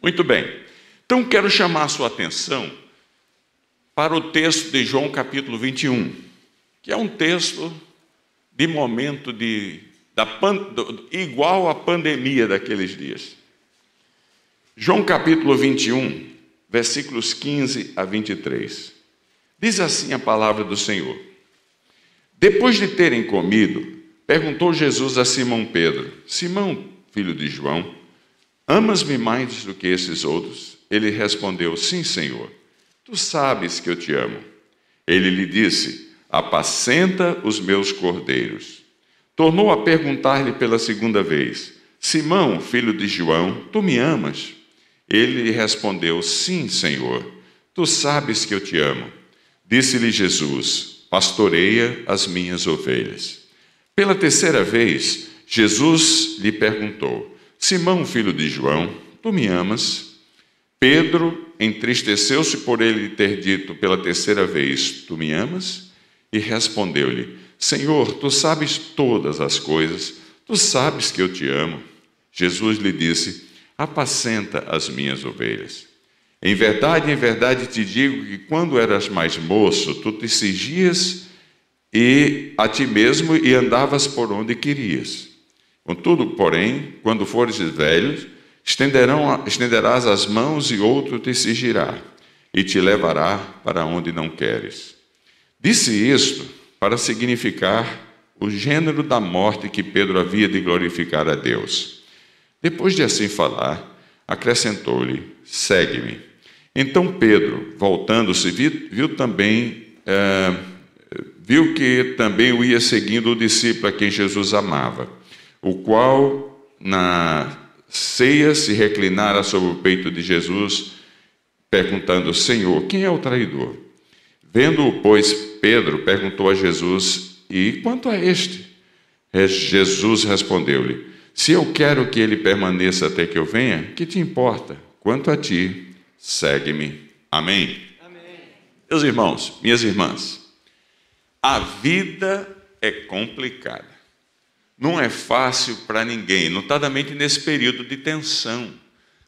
Muito bem. Então, quero chamar a sua atenção para o texto de João capítulo 21, que é um texto de momento igual à pandemia daqueles dias. João capítulo 21, versículos 15 a 23. Diz assim a palavra do Senhor. Depois de terem comido, perguntou Jesus a Simão Pedro: Simão, filho de João, amas-me mais do que esses outros? Ele respondeu: Sim, Senhor, tu sabes que eu te amo. Ele lhe disse: apacenta os meus cordeiros. Tornou a perguntar-lhe pela segunda vez: Simão, filho de João, tu me amas? Ele lhe respondeu: Sim, Senhor, tu sabes que eu te amo. Disse-lhe Jesus: pastoreia as minhas ovelhas. Pela terceira vez, Jesus lhe perguntou: Simão, filho de João, tu me amas? Pedro entristeceu-se por ele ter dito pela terceira vez: tu me amas? E respondeu-lhe: Senhor, tu sabes todas as coisas, tu sabes que eu te amo. Jesus lhe disse: apacenta as minhas ovelhas. Em verdade te digo que quando eras mais moço, tu te cingias a ti mesmo e andavas por onde querias. Contudo, porém, quando fores velho, estenderás as mãos e outro te cingirá e te levará para onde não queres. Disse isto para significar o gênero da morte que Pedro havia de glorificar a Deus. Depois de assim falar, acrescentou-lhe: segue-me. Então Pedro, voltando-se, viu que também o ia seguindo o discípulo a quem Jesus amava, o qual na ceia se reclinara sobre o peito de Jesus, perguntando: Senhor, quem é o traidor? Vendo-o, pois, Pedro perguntou a Jesus: e quanto a este? Jesus respondeu-lhe: se eu quero que ele permaneça até que eu venha, que te importa? Quanto a ti, segue-me. Amém? Amém. Meus irmãos, minhas irmãs, a vida é complicada. Não é fácil para ninguém, notadamente nesse período de tensão.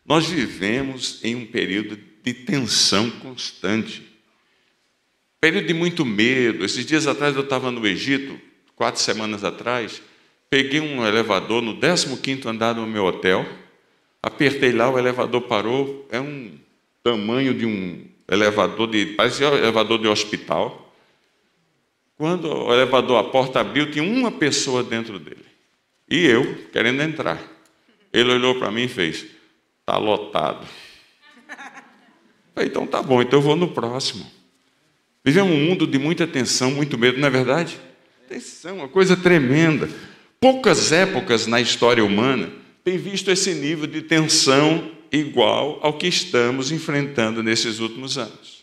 Nós vivemos em um período de tensão constante. Período de muito medo. Esses dias atrás eu estava no Egito, 4 semanas atrás, peguei um elevador no 15º andar do meu hotel, apertei lá, o elevador parou, é um tamanho de um elevador, parecia um elevador de hospital. Quando o elevador, a porta abriu, tinha uma pessoa dentro dele. E eu, querendo entrar. Ele olhou para mim e fez: está lotado. Falei: então tá bom, então eu vou no próximo. Vivemos um mundo de muita tensão, muito medo, não é verdade? Tensão, uma coisa tremenda. Poucas épocas na história humana têm visto esse nível de tensão igual ao que estamos enfrentando nesses últimos anos.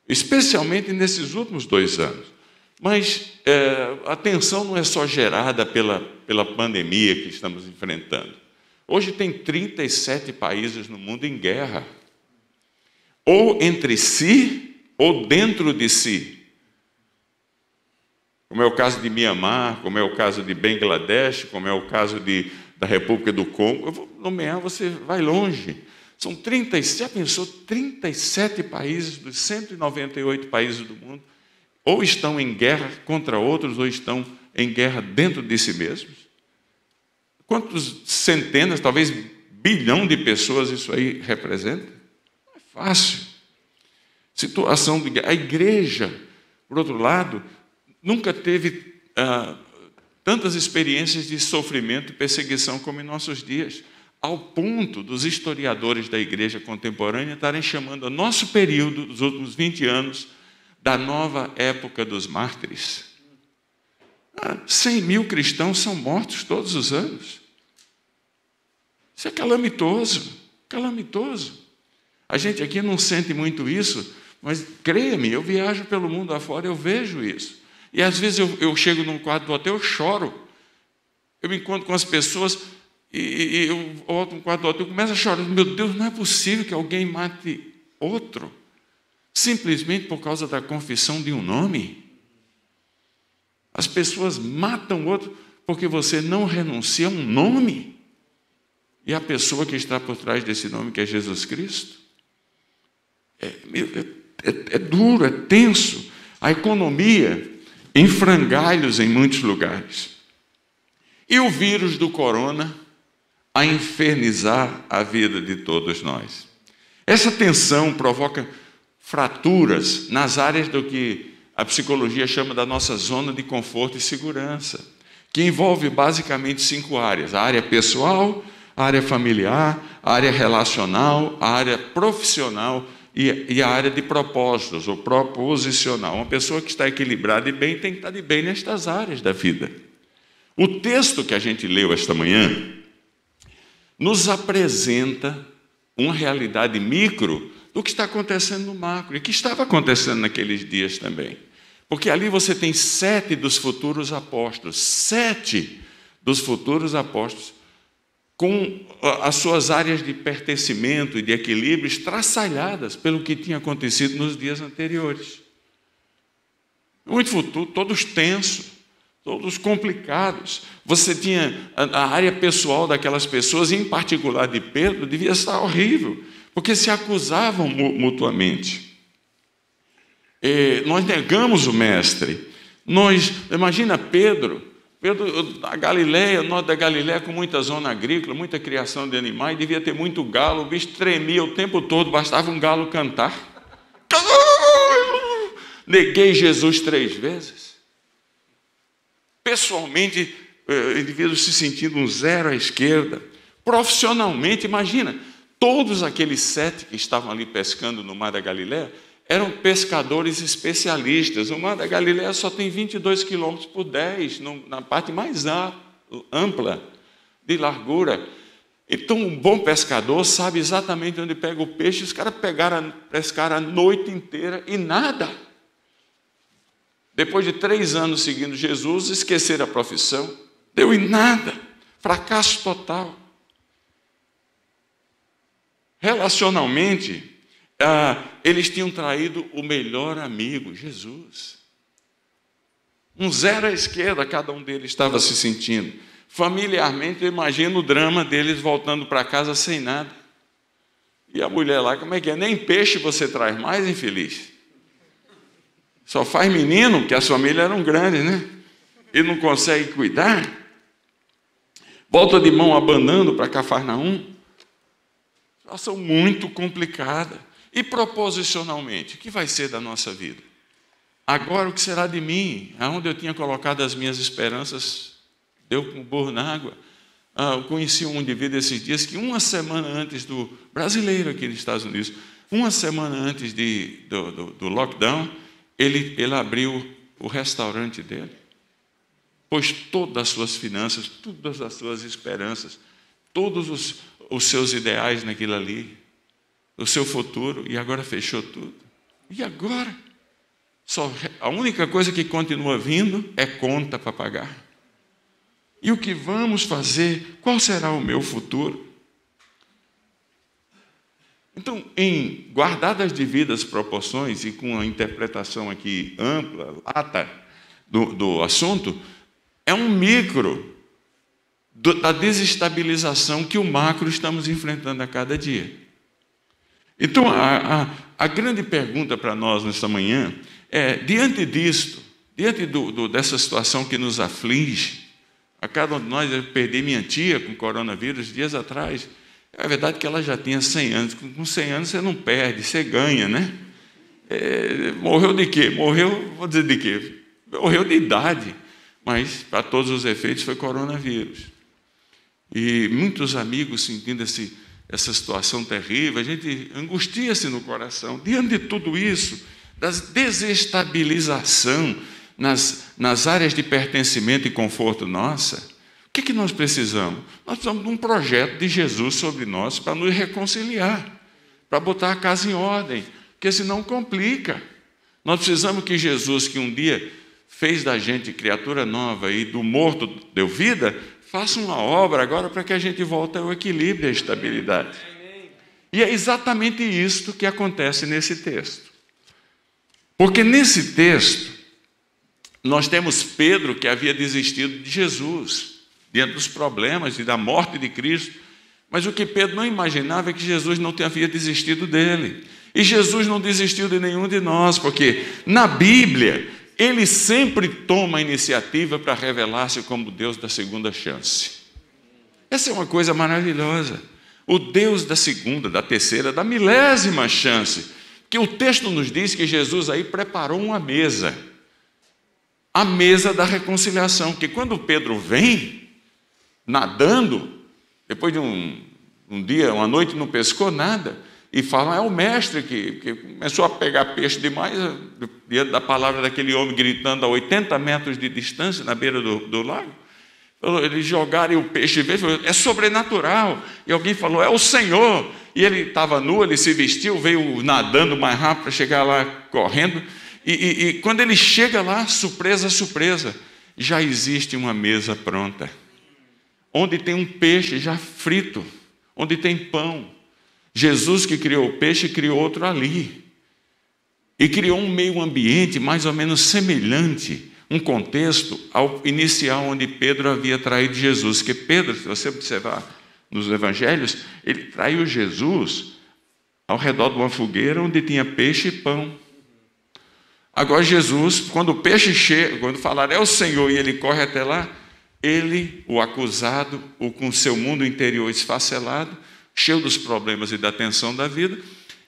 Especialmente nesses últimos 2 anos. Mas a tensão não é só gerada pela pandemia que estamos enfrentando. Hoje tem 37 países no mundo em guerra. Ou entre si, ou dentro de si. Como é o caso de Mianmar, como é o caso de Bangladesh, como é o caso da República do Congo. Eu vou nomear, você vai longe. São 37 países dos 198 países do mundo, ou estão em guerra contra outros, ou estão em guerra dentro de si mesmos. Quantas centenas, talvez bilhão de pessoas isso aí representa? Não é fácil. Situação de guerra. A igreja, por outro lado, nunca teve tantas experiências de sofrimento e perseguição como em nossos dias, ao ponto dos historiadores da igreja contemporânea estarem chamando o nosso período, dos últimos 20 anos, da nova época dos mártires. 100 mil cristãos são mortos todos os anos. Isso é calamitoso, calamitoso. A gente aqui não sente muito isso, mas creia-me, eu viajo pelo mundo afora, eu vejo isso. E às vezes eu chego num quarto do hotel, eu choro. Eu me encontro com as pessoas e eu volto no quarto do hotel, eu começo a chorar. Meu Deus, não é possível que alguém mate outro simplesmente por causa da confissão de um nome. As pessoas matam outro porque você não renuncia a um nome. e a pessoa que está por trás desse nome, que é Jesus Cristo. É duro, é tenso. A economia em frangalhos em muitos lugares. E o vírus do corona a infernizar a vida de todos nós. Essa tensão provoca fraturas nas áreas do que a psicologia chama da nossa zona de conforto e segurança, que envolve basicamente 5 áreas: a área pessoal, a área familiar, a área relacional, a área profissional e a área de propósitos, ou proposicional. Uma pessoa que está equilibrada e bem tem que estar de bem nestas áreas da vida. O texto que a gente leu esta manhã nos apresenta uma realidade micro do que está acontecendo no macro, e que estava acontecendo naqueles dias também. Porque ali você tem 7 dos futuros apóstolos, 7 dos futuros apóstolos, com as suas áreas de pertencimento e de equilíbrio estraçalhadas pelo que tinha acontecido nos dias anteriores. Muito futuro, todos tensos, todos complicados. Você tinha a área pessoal daquelas pessoas, e em particular de Pedro, devia estar horrível, porque se acusavam mutuamente. Nós negamos o mestre. Imagina Pedro da Galileia, norte da Galileia, com muita zona agrícola, muita criação de animais, devia ter muito galo, o bicho tremia o tempo todo, bastava um galo cantar. Neguei Jesus 3 vezes. Pessoalmente, o indivíduo se sentindo um zero à esquerda. Profissionalmente, imagina, todos aqueles 7 que estavam ali pescando no Mar da Galileia eram pescadores especialistas. O Mar da Galileia só tem 22 quilômetros por 10, na parte mais ampla de largura. Então, um bom pescador sabe exatamente onde pega o peixe. Os caras pescaram a noite inteira e nada. Depois de 3 anos seguindo Jesus, esqueceram a profissão. Deu em nada. Fracasso total. Relacionalmente, eles tinham traído o melhor amigo, Jesus. Um zero à esquerda, cada um deles estava se sentindo. Familiarmente, eu imagino o drama deles voltando para casa sem nada. E a mulher lá, como é que é? Nem peixe você traz mais, infeliz. Só faz menino, porque as famílias eram grandes, né? E não consegue cuidar. Volta de mão abanando para Cafarnaum. Situação muito complicada. E proposicionalmente, o que vai ser da nossa vida? Agora, o que será de mim? Aonde eu tinha colocado as minhas esperanças, deu com burro na água. Eu conheci um indivíduo esses dias que uma semana antes do brasileiro aqui nos Estados Unidos, uma semana antes do lockdown, ele abriu o restaurante dele, pôs todas as suas finanças, todas as suas esperanças, todos os seus ideais naquilo ali, o seu futuro, e agora fechou tudo. E agora? A única coisa que continua vindo é conta para pagar. E o que vamos fazer? Qual será o meu futuro? Então, guardadas as devidas proporções e com a interpretação aqui ampla, lata do assunto, é um micro da desestabilização que o macro estamos enfrentando a cada dia. Então, a grande pergunta para nós nesta manhã é, diante disto, diante dessa situação que nos aflige, a cada um de nós, eu perdi minha tia com coronavírus dias atrás. É verdade que ela já tinha 100 anos. Com 100 anos você não perde, você ganha, né? Morreu de quê? Vou dizer de quê? Morreu de idade, mas para todos os efeitos foi coronavírus. E muitos amigos sentindo essa situação terrível, a gente angustia-se no coração. Diante de tudo isso, da desestabilização nas áreas de pertencimento e conforto nossa, o que nós precisamos? Nós precisamos de um projeto de Jesus sobre nós para nos reconciliar, para botar a casa em ordem, porque senão complica. Nós precisamos que Jesus, que um dia fez da gente criatura nova e do morto deu vida, faça uma obra agora para que a gente volte ao equilíbrio e à estabilidade. E é exatamente isso que acontece nesse texto. Porque nesse texto, nós temos Pedro, que havia desistido de Jesus, diante dos problemas e da morte de Cristo, Mas o que Pedro não imaginava é que Jesus não havia desistido dele. E Jesus não desistiu de nenhum de nós, porque na Bíblia ele sempre toma a iniciativa para revelar-se como Deus da segunda chance. Essa é uma coisa maravilhosa. O Deus da segunda, da terceira, da milésima chance. Que o texto nos diz que Jesus aí preparou uma mesa. A mesa da reconciliação. Que quando Pedro vem, nadando, depois de um dia, uma noite não pescou nada, e falam, é o mestre que começou a pegar peixe demais, diante da palavra daquele homem gritando a 80 metros de distância, na beira do lago. Eles jogaram o peixe e veio, é sobrenatural. E alguém falou, é o Senhor. E ele estava nu, ele se vestiu, veio nadando mais rápido para chegar lá correndo. E quando ele chega lá, surpresa, surpresa, já existe uma mesa pronta, onde tem um peixe já frito, onde tem pão. Jesus que criou o peixe, criou outro ali. E criou um meio ambiente mais ou menos semelhante, um contexto ao inicial onde Pedro havia traído Jesus. Que Pedro, se você observar nos evangelhos, ele traiu Jesus ao redor de uma fogueira onde tinha peixe e pão. Agora Jesus, quando o peixe chega, quando falar é o Senhor e ele corre até lá, ele, o acusado, o com seu mundo interior esfacelado, cheio dos problemas e da tensão da vida,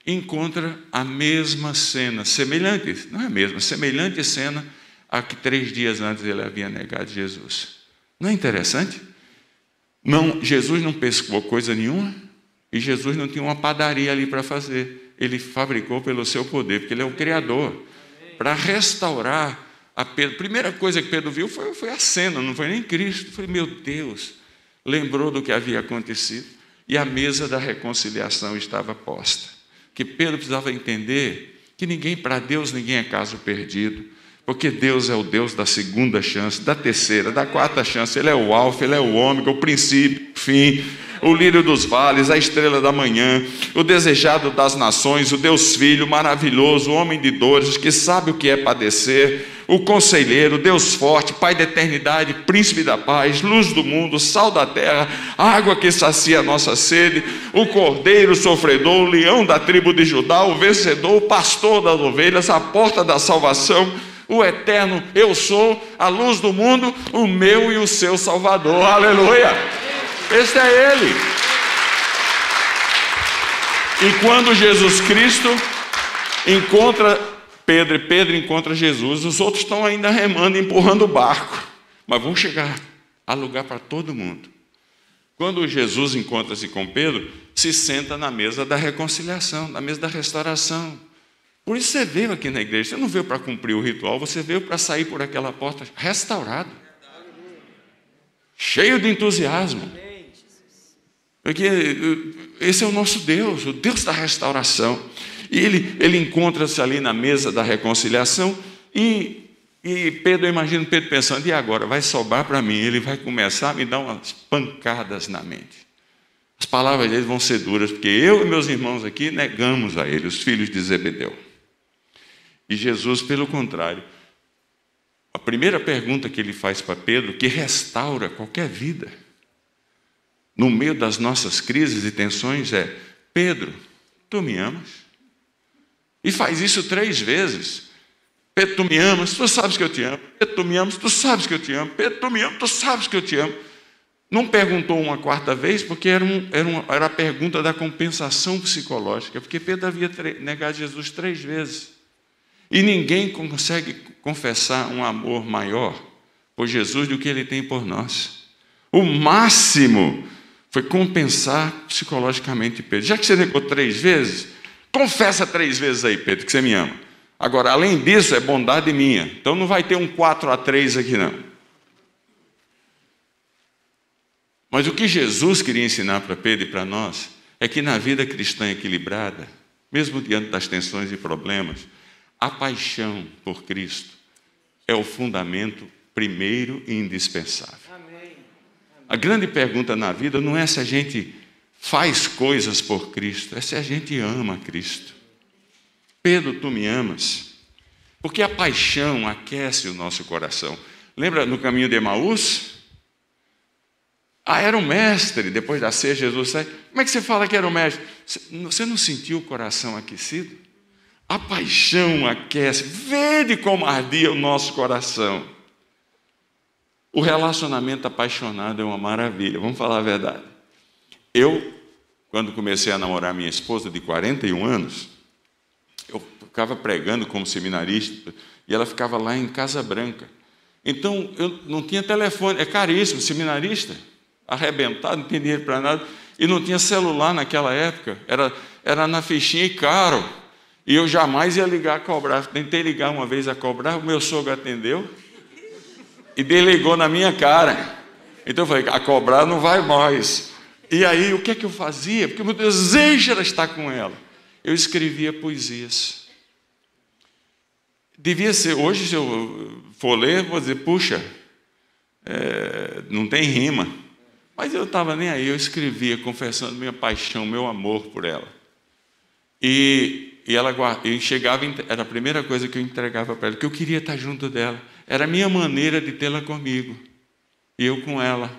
encontra a mesma cena, semelhante, não é a mesma, semelhante cena a que 3 dias antes ele havia negado Jesus. Não é interessante? Não, Jesus não pescou coisa nenhuma e Jesus não tinha uma padaria ali para fazer. Ele fabricou pelo seu poder, porque ele é o Criador, para restaurar a Pedro. A primeira coisa que Pedro viu foi a cena, não foi nem Cristo. Foi, meu Deus, lembrou do que havia acontecido e a mesa da reconciliação estava posta. Que Pedro precisava entender que para Deus ninguém é caso perdido, porque Deus é o Deus da segunda chance, da terceira, da quarta chance. Ele é o alfa, ele é o ômega, o princípio, o fim, o lírio dos vales, a estrela da manhã, o desejado das nações, o Deus Filho maravilhoso, o homem de dores, que sabe o que é padecer, o conselheiro, Deus forte, Pai da eternidade, príncipe da paz, luz do mundo, sal da terra, água que sacia a nossa sede, o cordeiro sofredor, o leão da tribo de Judá, o vencedor, o pastor das ovelhas, a porta da salvação, o eterno, eu sou a luz do mundo, o meu e o seu Salvador. Aleluia! Este é Ele. E quando Jesus Cristo encontra Pedro, e Pedro encontra Jesus, os outros estão ainda remando, empurrando o barco, mas vão chegar, há lugar para todo mundo. Quando Jesus encontra-se com Pedro, se senta na mesa da reconciliação, na mesa da restauração. Por isso você veio aqui na igreja, você não veio para cumprir o ritual, você veio para sair por aquela porta restaurado, cheio de entusiasmo. Porque esse é o nosso Deus, o Deus da restauração. E ele encontra-se ali na mesa da reconciliação e Pedro, eu imagino Pedro pensando, e agora? Vai sobrar para mim, ele vai começar a me dar umas pancadas na mente. As palavras dele vão ser duras, porque eu e meus irmãos aqui negamos a ele, os filhos de Zebedeu. E Jesus, pelo contrário, a primeira pergunta que ele faz para Pedro, que restaura qualquer vida, no meio das nossas crises e tensões, é: Pedro, tu me amas? E faz isso 3 vezes. Pedro, tu me amas? Tu sabes que eu te amo. Pedro, tu me amas? Tu sabes que eu te amo. Pedro, tu me amas? Tu sabes que eu te amo. Não perguntou uma 4ª vez, porque era a pergunta da compensação psicológica, porque Pedro havia negado Jesus 3 vezes. E ninguém consegue confessar um amor maior por Jesus do que ele tem por nós. O máximo foi compensar psicologicamente Pedro. Já que você negou 3 vezes, confessa 3 vezes aí, Pedro, que você me ama. Agora, além disso, é bondade minha. Então não vai ter um 4-3 aqui, não. Mas o que Jesus queria ensinar para Pedro e para nós é que na vida cristã equilibrada, mesmo diante das tensões e problemas, a paixão por Cristo é o fundamento primeiro e indispensável. Amém. A grande pergunta na vida não é se a gente faz coisas por Cristo, é se a gente ama Cristo. Pedro, tu me amas? Porque a paixão aquece o nosso coração. Lembra no caminho de Emaús? Ah, era o mestre, depois da ceia, Jesus sai. Como é que você fala que era o mestre? Você não sentiu o coração aquecido? A paixão aquece. Vede como ardia o nosso coração. O relacionamento apaixonado é uma maravilha, vamos falar a verdade. Eu, quando comecei a namorar minha esposa de 41 anos, eu ficava pregando como seminarista e ela ficava lá em Casa Branca. Então, eu não tinha telefone, é caríssimo, seminarista, arrebentado, não tinha dinheiro para nada, e não tinha celular naquela época, era na fichinha e caro, e eu jamais ia ligar a cobrar. Tentei ligar uma vez a cobrar, o meu sogro atendeu e desligou na minha cara. Então eu falei, a cobrar não vai mais. E aí, o que é que eu fazia? Porque o meu desejo era estar com ela. Eu escrevia poesias. Devia ser, hoje se eu for ler, vou dizer, puxa, não tem rima. Mas eu estava nem aí, eu escrevia, confessando minha paixão, meu amor por ela. E ela chegava, era a primeira coisa que eu entregava para ela, que eu queria estar junto dela. Era a minha maneira de tê-la comigo, e eu com ela.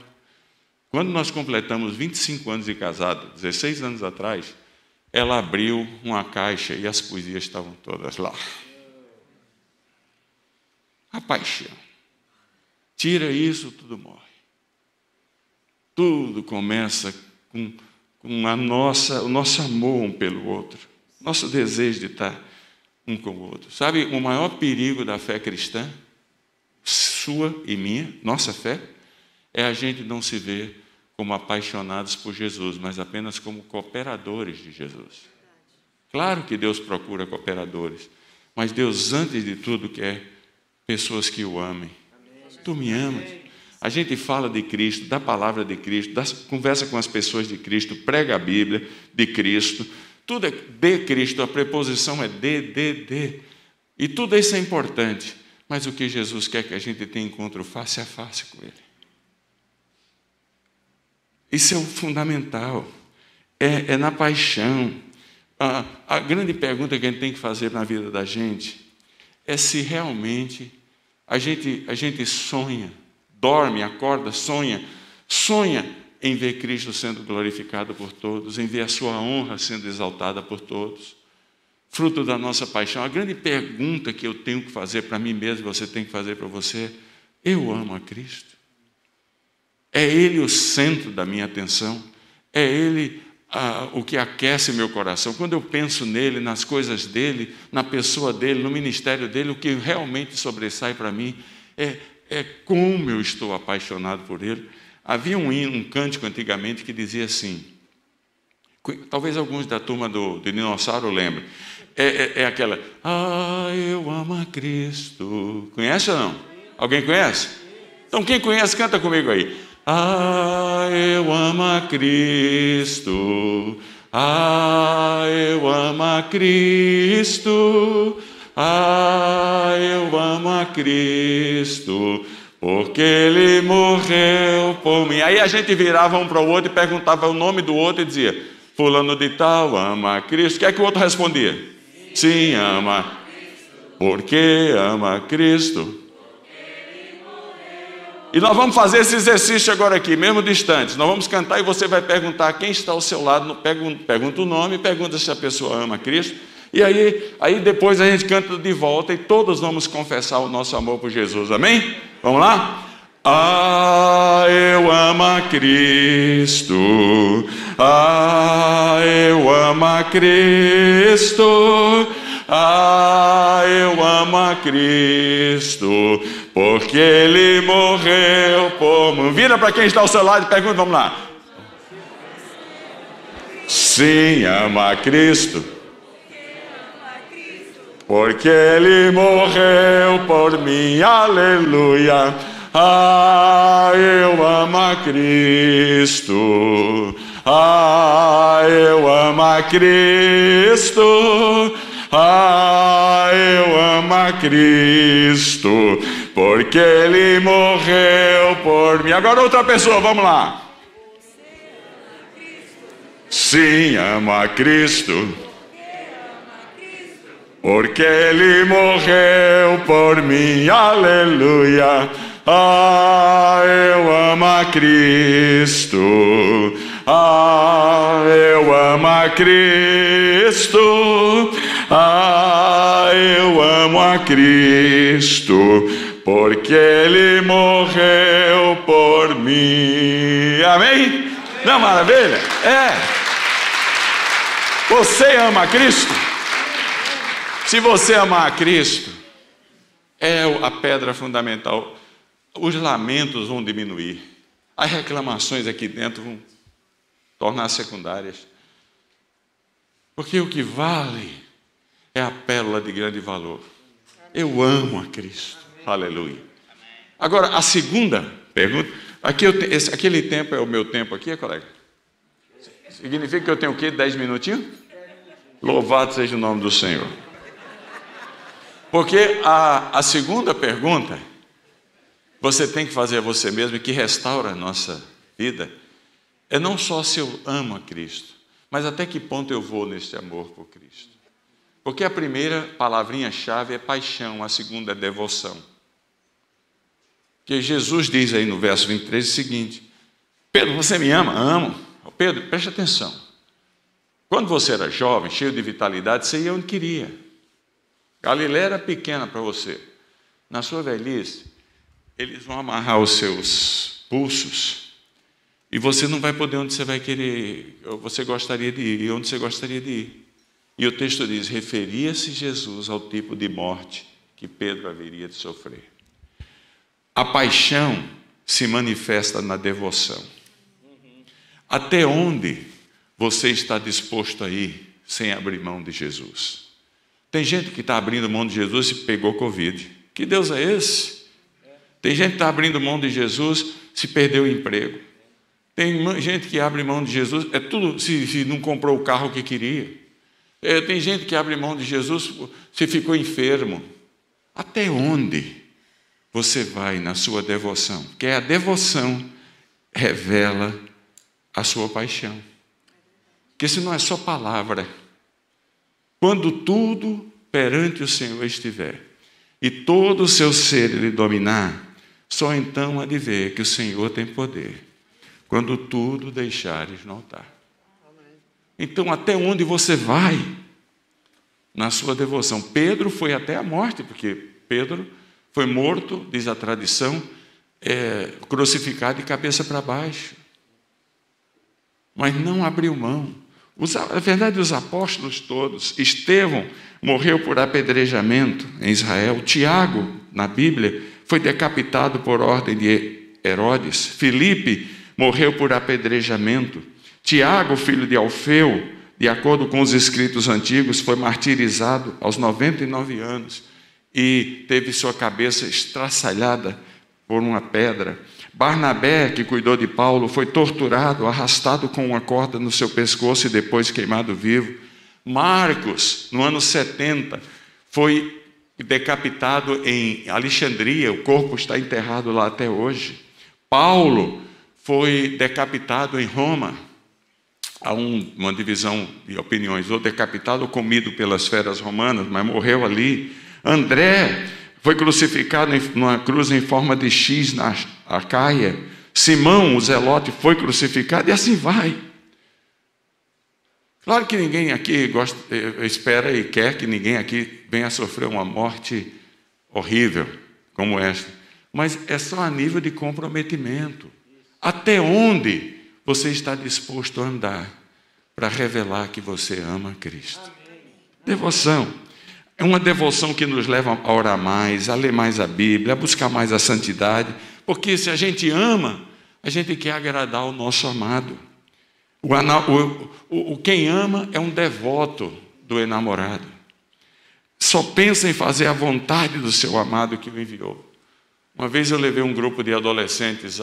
Quando nós completamos 25 anos de casado, 16 anos atrás, ela abriu uma caixa e as poesias estavam todas lá. A paixão. Tira isso, tudo morre. Tudo começa com o nosso amor um pelo outro, nosso desejo de estar um com o outro. Sabe, o maior perigo da fé cristã, sua e minha, nossa fé, é a gente não se ver como apaixonados por Jesus, mas apenas como cooperadores de Jesus. Claro que Deus procura cooperadores, mas Deus, antes de tudo, quer pessoas que o amem. Tu me amas? A gente fala de Cristo, da palavra de Cristo, conversa com as pessoas de Cristo, prega a Bíblia de Cristo, tudo é de Cristo, a preposição é de. E tudo isso é importante, mas o que Jesus quer que a gente tenha encontro face a face com Ele. Isso é o fundamental, é na paixão. A grande pergunta que a gente tem que fazer na vida da gente é se realmente a gente sonha, dorme, acorda, sonha em ver Cristo sendo glorificado por todos, em ver a sua honra sendo exaltada por todos, fruto da nossa paixão. A grande pergunta que eu tenho que fazer para mim mesmo, você tem que fazer para você, eu amo a Cristo? É Ele o centro da minha atenção? É Ele o que aquece meu coração? Quando eu penso nele, nas coisas dele, na pessoa dele, no ministério dele, o que realmente sobressai para mim é como eu estou apaixonado por ele. Havia um cântico antigamente que dizia assim, talvez alguns da turma do Dinossauro lembrem, é aquela, eu amo a Cristo. Conhece ou não? Alguém conhece? Então quem conhece, canta comigo aí. Eu amo a Cristo, eu amo a Cristo, eu amo a Cristo, porque Ele morreu por mim. Aí a gente virava um para o outro e perguntava o nome do outro e dizia, fulano de tal ama a Cristo. O que é que o outro respondia? Sim, ama, porque ama a Cristo. E nós vamos fazer esse exercício agora aqui, mesmo distante. Nós vamos cantar e você vai perguntar quem está ao seu lado. Pergunta o nome, pergunta se a pessoa ama Cristo. E aí depois a gente canta de volta e todos vamos confessar o nosso amor por Jesus. Amém? Vamos lá? Eu amo a Cristo. Eu amo a Cristo. Eu amo a Cristo, porque Ele morreu por mim. Vira para quem está ao seu lado e pergunta, vamos lá. Sim, ama a Cristo, porque Ele morreu por mim. Aleluia. Eu amo a Cristo. Eu amo a Cristo. Eu amo a Cristo, porque Ele morreu por mim. Agora outra pessoa, vamos lá. Sim, amo a Cristo, porque Ele morreu por mim. Aleluia. Ah, eu amo a Cristo. Ah, eu amo a Cristo. Ah, eu amo a Cristo, porque Ele morreu por mim. Amém? Não é maravilha? Você ama a Cristo? Se você amar a Cristo, é a pedra fundamental. Os lamentos vão diminuir. As reclamações aqui dentro vão tornar secundárias. Porque o que vale é a pérola de grande valor. Eu amo a Cristo. Aleluia. Agora, a segunda pergunta. Aquele tempo é o meu tempo aqui, colega? Significa que eu tenho o quê? 10 minutinhos? Louvado seja o nome do Senhor. Porque a segunda pergunta, você tem que fazer a você mesmo, e que restaura a nossa vida, é não só se eu amo a Cristo, mas até que ponto eu vou nesse amor por Cristo. Porque a primeira palavrinha-chave é paixão, a segunda é devoção. Que Jesus diz aí no verso 23 o seguinte: Pedro, você me ama? Amo. Pedro, preste atenção. Quando você era jovem, cheio de vitalidade, você ia onde queria. Galileia era pequena para você. Na sua velhice, eles vão amarrar os seus pulsos e você não vai poder onde você vai querer, você gostaria de ir, onde você gostaria de ir. E o texto diz: referia-se Jesus ao tipo de morte que Pedro haveria de sofrer. A paixão se manifesta na devoção. Até onde você está disposto a ir sem abrir mão de Jesus? Tem gente que está abrindo mão de Jesus e pegou Covid. Que Deus é esse? Tem gente que está abrindo mão de Jesus se perdeu o emprego. Tem gente que abre mão de Jesus, é tudo se não comprou o carro que queria. Tem gente que abre mão de Jesus se ficou enfermo. Até onde você vai na sua devoção? Porque a devoção revela a sua paixão. Porque se não é só palavra. Quando tudo perante o Senhor estiver e todo o seu ser lhe dominar, só então há de ver que o Senhor tem poder. Quando tudo deixares no altar. Então, até onde você vai na sua devoção? Pedro foi até a morte, porque Pedro foi morto, diz a tradição, crucificado de cabeça para baixo. Mas não abriu mão. Na verdade, os apóstolos todos. Estevão morreu por apedrejamento em Israel. Tiago, na Bíblia, foi decapitado por ordem de Herodes. Filipe morreu por apedrejamento. Tiago, filho de Alfeu, de acordo com os escritos antigos, foi martirizado aos 99 anos e teve sua cabeça estraçalhada por uma pedra. Barnabé, que cuidou de Paulo, foi torturado, arrastado com uma corda no seu pescoço e depois queimado vivo. Marcos, no ano 70, foi decapitado em Alexandria, o corpo está enterrado lá até hoje. Paulo foi decapitado em Roma. Há uma divisão de opiniões, ou decapitado ou comido pelas feras romanas, mas morreu ali. André foi crucificado numa cruz em forma de X na Acaia. Simão, o zelote, foi crucificado, e assim vai. Claro que ninguém aqui espera e quer que ninguém aqui venha sofrer uma morte horrível como esta, mas é só a nível de comprometimento. Até onde você está disposto a andar para revelar que você ama a Cristo? Devoção. É uma devoção que nos leva a orar mais, a ler mais a Bíblia, a buscar mais a santidade, porque se a gente ama, a gente quer agradar o nosso amado. Quem ama é um devoto do enamorado. Só pensa em fazer a vontade do seu amado que o enviou. Uma vez eu levei um grupo de adolescentes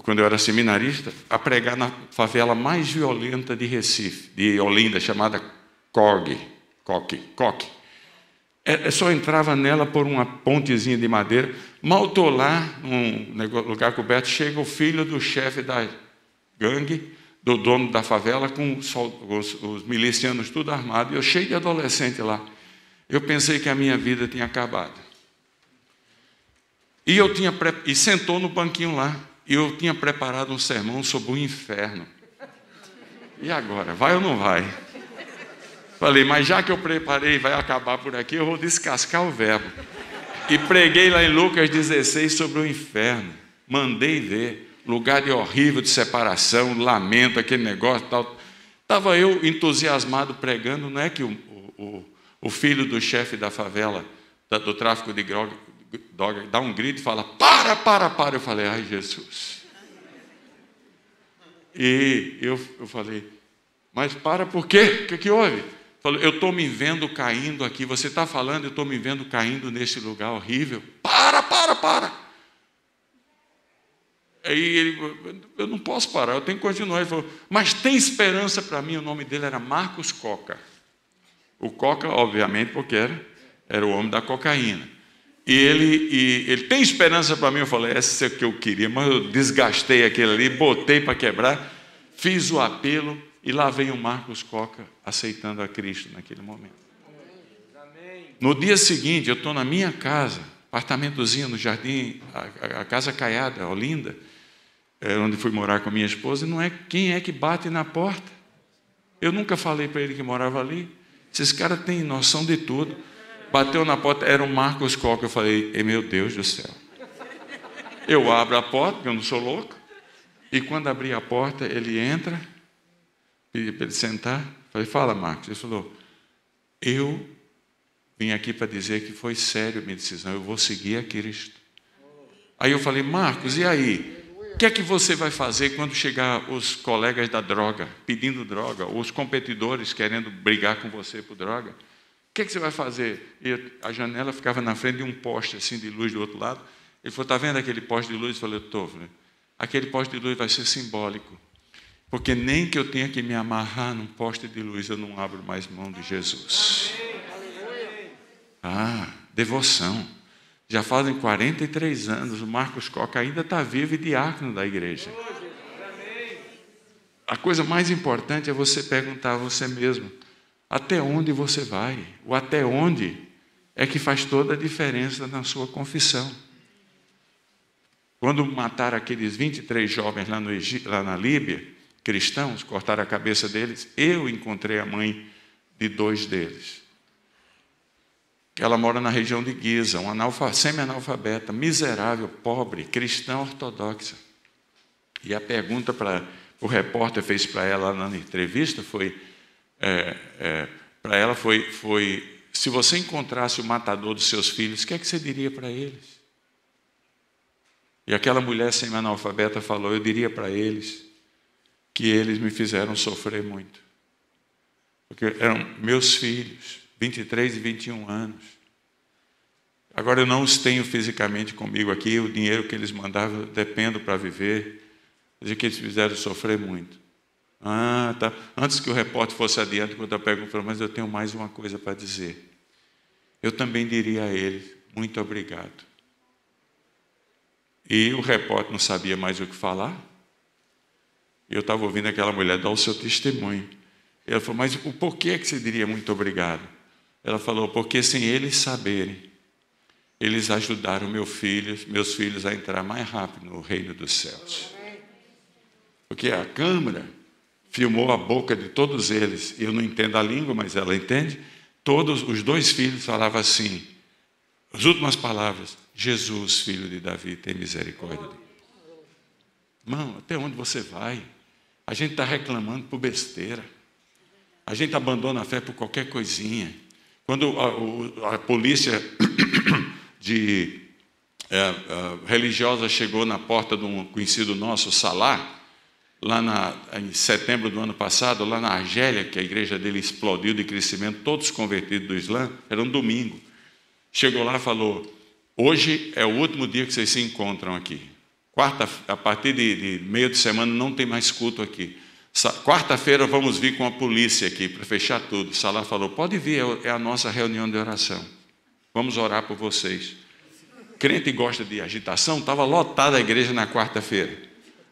quando eu era seminarista, a pregar na favela mais violenta de Recife, de Olinda, chamada Coque. Só entrava nela por uma pontezinha de madeira. Mal estou lá, num lugar coberto, chega o filho do chefe da gangue, do dono da favela, com os milicianos tudo armado, e eu cheio de adolescente lá. eu pensei que a minha vida tinha acabado. E sentou no banquinho lá, e eu tinha preparado um sermão sobre o inferno. E agora, vai ou não vai? Falei, mas já que eu preparei, vai acabar por aqui, eu vou descascar o verbo. E preguei lá em Lucas 16 sobre o inferno. Mandei ver, lugar de horrível, de separação, lamento, aquele negócio e tal. Estava eu entusiasmado pregando, não é que o filho do chefe da favela, do tráfico de droga, dá um grito e fala, para. Eu falei, ai Jesus. E eu falei, mas para por quê? O que houve? Falou, eu estou me vendo caindo aqui, você está falando, eu estou me vendo caindo nesse lugar horrível. Para. Aí ele, eu não posso parar, eu tenho que continuar. Ele falou, mas tem esperança para mim. O nome dele era Marcos Coca. O Coca, obviamente, porque era o homem da cocaína. E ele tem esperança para mim. Eu falei, essa é o que eu queria, mas eu desgastei aquele ali, botei para quebrar, fiz o apelo e lá vem o Marcos Coca aceitando a Cristo naquele momento. No dia seguinte, eu estou na minha casa, apartamentozinho no jardim, a casa caiada, Olinda, onde fui morar com minha esposa, e não é quem é que bate na porta. Eu nunca falei para ele que morava ali. Esses caras têm noção de tudo. Bateu na porta, era o Marcos Coca. Eu falei, meu Deus do céu. Eu abro a porta, porque eu não sou louco. E quando abri a porta, ele entra, pedi para ele sentar. Falei, fala, Marcos. Ele falou, eu vim aqui para dizer que foi sério a minha decisão, eu vou seguir a Cristo. Aí eu falei, Marcos, e aí? O que é que você vai fazer quando chegar os colegas da droga, pedindo droga, ou os competidores querendo brigar com você por droga? O que é que você vai fazer? E a janela ficava na frente de um poste assim, de luz do outro lado. Ele falou, está vendo aquele poste de luz? Eu falei, estou. Aquele poste de luz vai ser simbólico. Porque nem que eu tenha que me amarrar num poste de luz, eu não abro mais mão de Jesus. Devoção. Já fazem 43 anos, o Marcos Coca ainda está vivo e diácono da igreja. A coisa mais importante é você perguntar a você mesmo, até onde você vai? O até onde é que faz toda a diferença na sua confissão. Quando mataram aqueles 23 jovens lá na Líbia, cristãos, cortaram a cabeça deles, eu encontrei a mãe de 2 deles. Ela mora na região de Giza, uma semi-analfabeta, miserável, pobre, cristã ortodoxa. E a pergunta o repórter fez para ela na entrevista foi, para ela foi, se você encontrasse o matador dos seus filhos, o que é que você diria para eles? E aquela mulher semi-analfabeta falou, eu diria para eles que eles me fizeram sofrer muito. Porque eram meus filhos. 23 e 21 anos. Agora eu não os tenho fisicamente comigo aqui, o dinheiro que eles mandavam eu dependo para viver. Dizer que eles fizeram sofrer muito. Tá. Antes que o repórter fosse adiante, quando eu pergunto, mas eu tenho mais uma coisa para dizer. Eu também diria a ele, muito obrigado. E o repórter não sabia mais o que falar. Eu estava ouvindo aquela mulher dar o seu testemunho. Ela falou, mas o porquê é que você diria muito obrigado? Ela falou, porque sem eles saberem, eles ajudaram meus filhos a entrar mais rápido no reino dos céus. Porque a câmera filmou a boca de todos eles. Eu não entendo a língua, mas ela entende. Todos os 2 filhos falavam assim, as últimas palavras, Jesus, filho de Davi, tem misericórdia de mim. Irmão, até onde você vai? A gente está reclamando por besteira. A gente abandona a fé por qualquer coisinha. Quando a polícia religiosa chegou na porta de um conhecido nosso, Salah, lá em setembro do ano passado, lá na Argélia, que a igreja dele explodiu de crescimento, todos convertidos do Islã, era um domingo. Chegou lá e falou, hoje é o último dia que vocês se encontram aqui. A partir de meio de semana não tem mais culto aqui. Quarta-feira vamos vir com a polícia aqui para fechar tudo. Salah falou, pode vir, é a nossa reunião de oração. Vamos orar por vocês. Crente gosta de agitação, estava lotada a igreja na quarta-feira.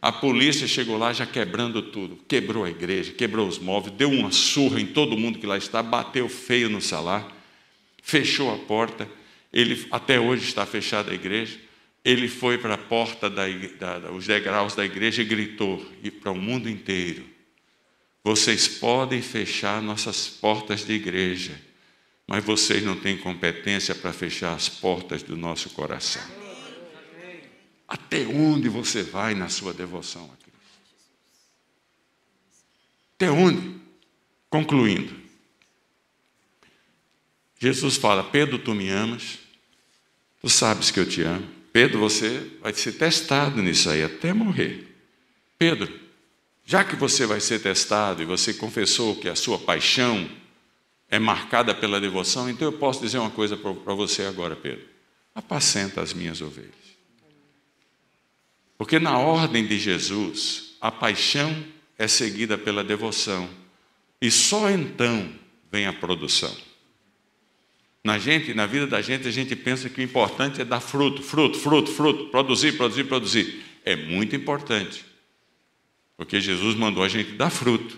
A polícia chegou lá já quebrando tudo. Quebrou a igreja, quebrou os móveis, deu uma surra em todo mundo que lá está, bateu feio no Salah. fechou a porta, ele até hoje está fechada a igreja. Ele foi para a porta, os degraus da igreja e gritou para o mundo inteiro: vocês podem fechar nossas portas de igreja, mas vocês não têm competência para fechar as portas do nosso coração. Até onde você vai na sua devoção a Cristo? Até onde? Concluindo, Jesus fala: Pedro, tu me amas, tu sabes que eu te amo. Pedro, você vai ser testado nisso aí até morrer. Pedro, já que você vai ser testado e você confessou que a sua paixão é marcada pela devoção, então eu posso dizer uma coisa para você agora, Pedro: apacenta as minhas ovelhas. Porque na ordem de Jesus, a paixão é seguida pela devoção, e só então vem a produção. Na vida da gente, a gente pensa que o importante é dar fruto, produzir. É muito importante, porque Jesus mandou a gente dar fruto,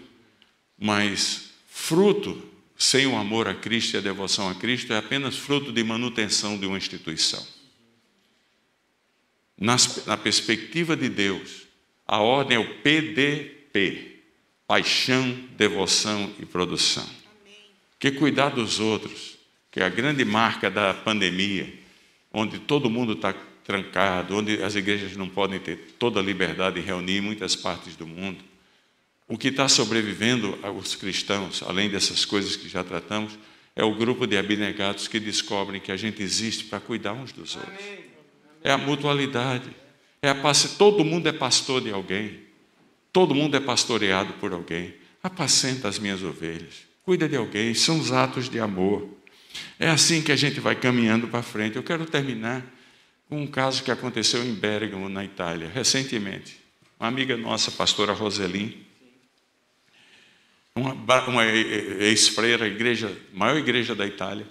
mas fruto sem o amor a Cristo e a devoção a Cristo é apenas fruto de manutenção de uma instituição. Na perspectiva de Deus, a ordem é o PDP: paixão, devoção e produção. Porque cuidar dos outros, que é a grande marca da pandemia, onde todo mundo está trancado, onde as igrejas não podem ter toda a liberdade de reunir em muitas partes do mundo, o que está sobrevivendo aos cristãos, além dessas coisas que já tratamos, é o grupo de abnegados que descobrem que a gente existe para cuidar uns dos outros. É a mutualidade, todo mundo é pastor de alguém, todo mundo é pastoreado por alguém. Apacenta as minhas ovelhas, cuida de alguém, são os atos de amor. É assim que a gente vai caminhando para frente. Eu quero terminar com um caso que aconteceu em Bérgamo, na Itália, recentemente. Uma amiga nossa, a pastora Roseli, uma ex-freira, maior igreja da Itália.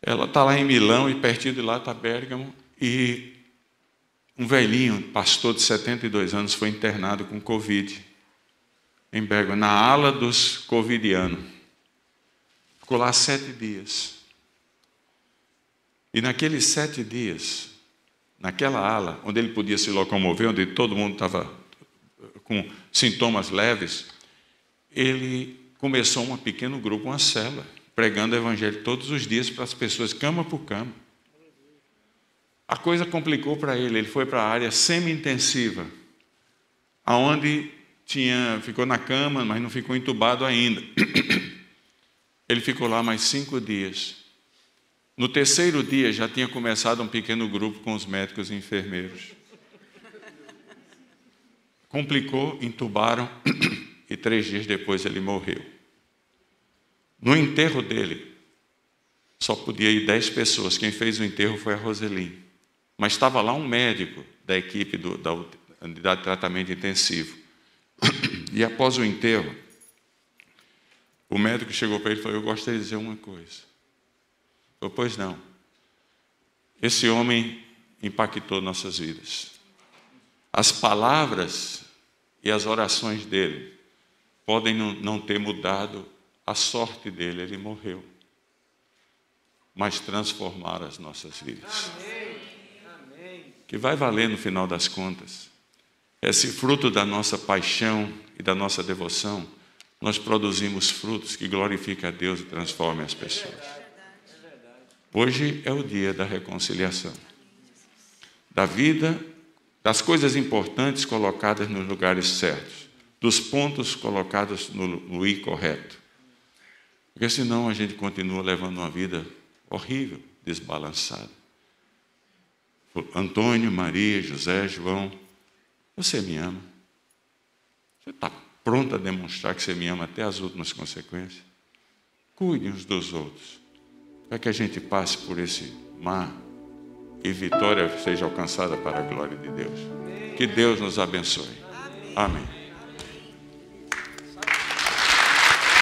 Ela está lá em Milão e pertinho de lá está Bérgamo, e um velhinho, pastor de 72 anos, foi internado com Covid em Bérgamo, na ala dos covidianos. Ficou lá 7 dias. E naqueles 7 dias, naquela ala, onde ele podia se locomover, onde todo mundo estava com sintomas leves, ele começou um pequeno grupo, uma célula, pregando o evangelho todos os dias para as pessoas, cama por cama. A coisa complicou para ele. Ele foi para a área semi-intensiva, aonde ficou na cama, mas não ficou entubado ainda. Ele ficou lá mais 5 dias. No 3º dia já tinha começado um pequeno grupo com os médicos e enfermeiros. Complicou, entubaram e 3 dias depois ele morreu. No enterro dele, só podia ir 10 pessoas. Quem fez o enterro foi a Roseli. Mas estava lá um médico da equipe da unidade de tratamento intensivo. E após o enterro, o médico chegou para ele e falou: eu gostaria de dizer uma coisa. Eu, pois não. Esse homem impactou nossas vidas. As palavras e as orações dele podem não ter mudado a sorte dele, ele morreu, mas transformaram as nossas vidas. Que vai valer no final das contas, esse fruto da nossa paixão e da nossa devoção, nós produzimos frutos que glorificam a Deus e transformam as pessoas. Hoje é o dia da reconciliação, da vida, das coisas importantes colocadas nos lugares certos, dos pontos colocados no i correto. Porque senão a gente continua levando uma vida horrível, desbalançada. Antônio, Maria, José, João, você me ama? Você está pronto a demonstrar que você me ama até as últimas consequências? Cuide uns dos outros, para que a gente passe por esse mar e vitória seja alcançada para a glória de Deus. Que Deus nos abençoe. Amém.